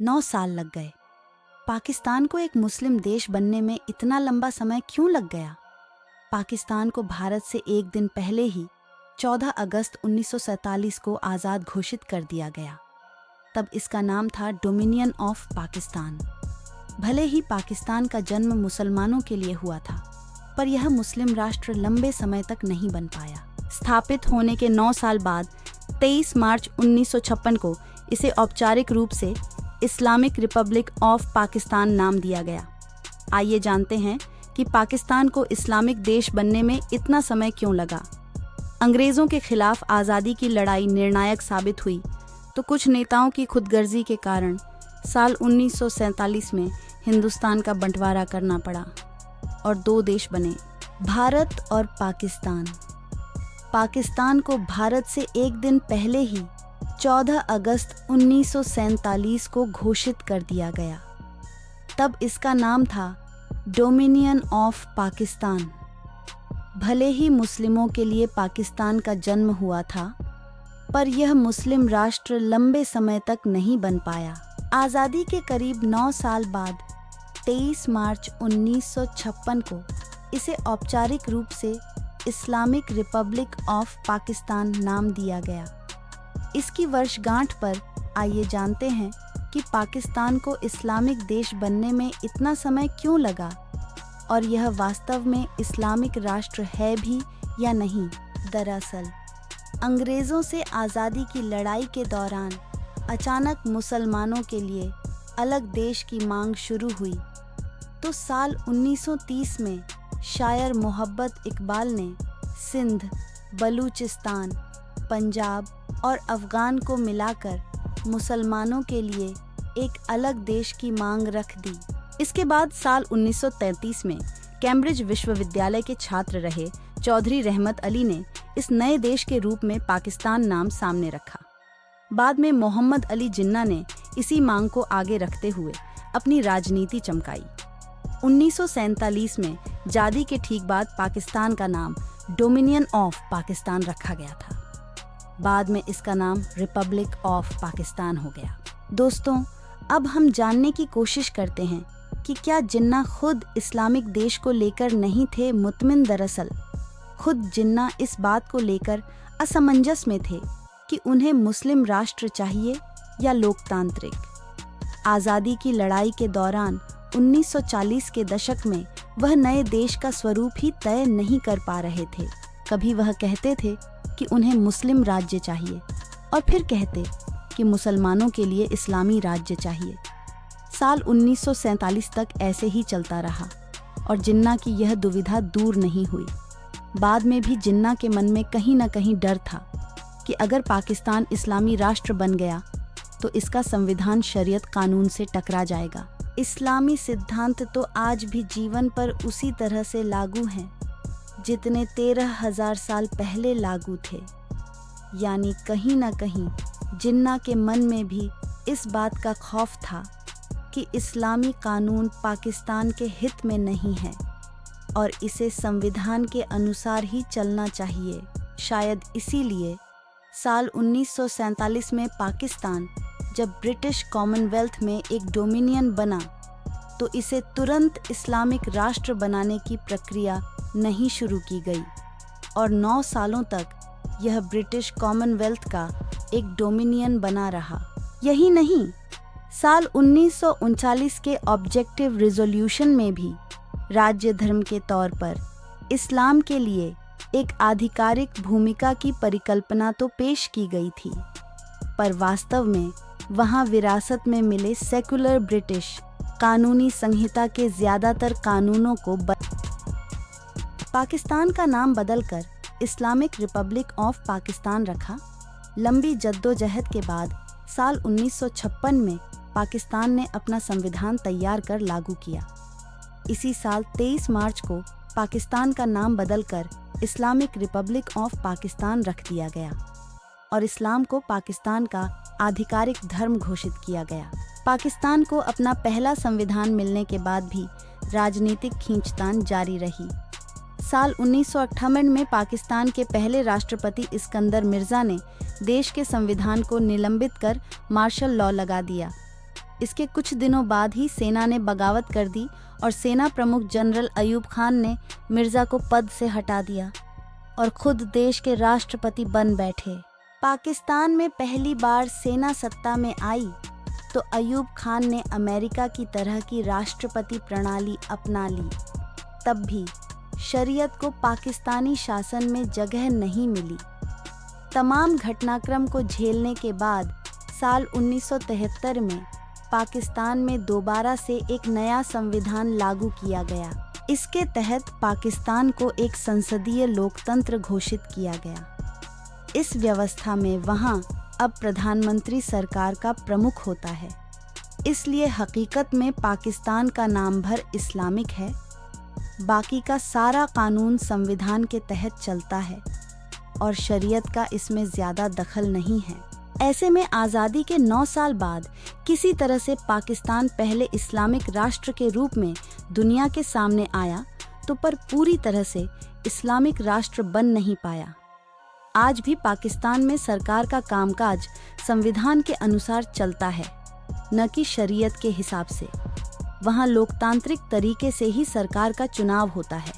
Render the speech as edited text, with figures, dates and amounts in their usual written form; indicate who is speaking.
Speaker 1: 9 साल लग गए। पाकिस्तान को एक मुस्लिम देश बनने में इतना लंबा समय क्यों लग गया? पाकिस्तान को भारत से एक दिन पहले ही 14 अगस्त 1947 को आज़ाद घोषित कर दिया गया। तब इसका नाम था डोमिनियन ऑफ पाकिस्तान। भले ही पाकिस्तान का जन्म मुसलमानों के लिए हुआ था, पर यह मुस्लिम राष्ट्र लंबे समय तक नहीं बन पाया। स्थापित होने के 9 साल बाद 23 मार्च 1956 को इसे औपचारिक रूप से इस्लामिक रिपब्लिक ऑफ पाकिस्तान नाम दिया गया। आइए जानते हैं कि पाकिस्तान को इस्लामिक देश बनने में इतना समय क्यों लगा। अंग्रेज़ों के खिलाफ आज़ादी की लड़ाई निर्णायक साबित हुई, तो कुछ नेताओं की खुदगर्जी के कारण साल 1947 में हिंदुस्तान का बंटवारा करना पड़ा और 2 देश बने, भारत और पाकिस्तान। पाकिस्तान को भारत से एक दिन पहले ही 14 अगस्त 1947 को घोषित कर दिया गया। तब इसका नाम था डोमिनियन ऑफ पाकिस्तान। भले ही मुस्लिमों के लिए पाकिस्तान का जन्म हुआ था, पर यह मुस्लिम राष्ट्र लंबे समय तक नहीं बन पाया। आज़ादी के करीब 9 साल बाद 23 मार्च 1956 को इसे औपचारिक रूप से इस्लामिक रिपब्लिक ऑफ पाकिस्तान नाम दिया गया। इसकी वर्षगांठ पर आइए जानते हैं कि पाकिस्तान को इस्लामिक देश बनने में इतना समय क्यों लगा और यह वास्तव में इस्लामिक राष्ट्र है भी या नहीं। दरअसल अंग्रेज़ों से आज़ादी की लड़ाई के दौरान अचानक मुसलमानों के लिए अलग देश की मांग शुरू हुई, तो साल 1930 में शायर मोहब्बत इकबाल ने सिंध, बलूचिस्तान, पंजाब और अफ़गान को मिलाकर मुसलमानों के लिए एक अलग देश की मांग रख दी। इसके बाद साल 1933 में कैम्ब्रिज विश्वविद्यालय के छात्र रहे चौधरी रहमत अली ने इस नए देश के रूप में पाकिस्तान नाम सामने रखा। बाद में मोहम्मद अली जिन्ना ने इसी मांग को आगे रखते हुए अपनी राजनीति चमकाई। 1947 में जादी के ठीक बाद पाकिस्तान का नाम डोमिनियन ऑफ पाकिस्तान रखा गया था। बाद में इसका नाम रिपब्लिक ऑफ पाकिस्तान हो गया। दोस्तों, अब हम जानने की कोशिश करते हैं कि क्या जिन्ना खुद इस्लामिक देश को लेकर नहीं थे मुतमिन। दरअसल खुद जिन्ना इस बात को लेकर असमंजस में थे कि उन्हें मुस्लिम राष्ट्र चाहिए या लोकतांत्रिक। आज़ादी की लड़ाई के दौरान 1940 के दशक में वह नए देश का स्वरूप ही तय नहीं कर पा रहे थे। कभी वह कहते थे कि उन्हें मुस्लिम राज्य चाहिए और फिर कहते कि मुसलमानों के लिए इस्लामी राज्य चाहिए। साल 1947 तक ऐसे ही चलता रहा और जिन्ना की यह दुविधा दूर नहीं हुई। बाद में भी जिन्ना के मन में कहीं न कहीं डर था कि अगर पाकिस्तान इस्लामी राष्ट्र बन गया तो इसका संविधान शरीयत कानून से टकरा जाएगा। इस्लामी सिद्धांत तो आज भी जीवन पर उसी तरह से लागू हैं जितने 13,000 साल पहले लागू थे। यानी कहीं न कहीं जिन्ना के मन में भी इस बात का खौफ था कि इस्लामी कानून पाकिस्तान के हित में नहीं है और इसे संविधान के अनुसार ही चलना चाहिए। शायद इसीलिए साल 1947 में पाकिस्तान जब ब्रिटिश कॉमनवेल्थ में एक डोमिनियन बना, तो इसे तुरंत इस्लामिक राष्ट्र बनाने की प्रक्रिया नहीं शुरू की गई और 9 सालों तक यह ब्रिटिश कॉमनवेल्थ का एक डोमिनियन बना रहा। यही नहीं, साल 1939 के ऑब्जेक्टिव रिजोल्यूशन में भी राज्य धर्म के तौर पर इस्लाम के लिए एक आधिकारिक भूमिका की परिकल्पना तो पेश की गई थी, पर वास्तव में वहां विरासत में मिले सेकुलर ब्रिटिश कानूनी संहिता के ज्यादातर कानूनों को पाकिस्तान का नाम बदलकर इस्लामिक रिपब्लिक ऑफ पाकिस्तान रखा। लंबी जद्दोजहद के बाद साल 1956 में पाकिस्तान ने अपना संविधान तैयार कर लागू किया। इसी साल 23 मार्च को पाकिस्तान का नाम बदलकर इस्लामिक रिपब्लिक ऑफ पाकिस्तान रख दिया गया और इस्लाम को पाकिस्तान का आधिकारिक धर्म घोषित किया गया। पाकिस्तान को अपना पहला संविधान मिलने के बाद भी राजनीतिक खींचतान जारी रही। साल 1958 में पाकिस्तान के पहले राष्ट्रपति इस्कंदर मिर्ज़ा ने देश के संविधान को निलंबित कर मार्शल लॉ लगा दिया। इसके कुछ दिनों बाद ही सेना ने बगावत कर दी और सेना प्रमुख जनरल अयूब खान ने मिर्जा को पद से हटा दिया और खुद देश के राष्ट्रपति बन बैठे। पाकिस्तान में पहली बार सेना सत्ता में आई तो अयूब खान ने अमेरिका की तरह की राष्ट्रपति प्रणाली अपना ली। तब भी शरीयत को पाकिस्तानी शासन में जगह नहीं मिली। तमाम घटनाक्रम को झेलने के बाद साल 1973 में पाकिस्तान में दोबारा से एक नया संविधान लागू किया गया। इसके तहत पाकिस्तान को एक संसदीय लोकतंत्र घोषित किया गया। इस व्यवस्था में वहाँ अब प्रधानमंत्री सरकार का प्रमुख होता है। इसलिए हकीकत में पाकिस्तान का नाम भर इस्लामिक है। बाकी का सारा कानून संविधान के तहत चलता है और शरीयत का इसमें ज़्यादा दखल नहीं है। ऐसे में आज़ादी के 9 साल बाद किसी तरह से पाकिस्तान पहले इस्लामिक राष्ट्र के रूप में दुनिया के सामने आया तो पर पूरी तरह से इस्लामिक राष्ट्र बन नहीं पाया। आज भी पाकिस्तान में सरकार का कामकाज संविधान के अनुसार चलता है, न कि शरीयत के हिसाब से। वहाँ लोकतांत्रिक तरीके से ही सरकार का चुनाव होता है।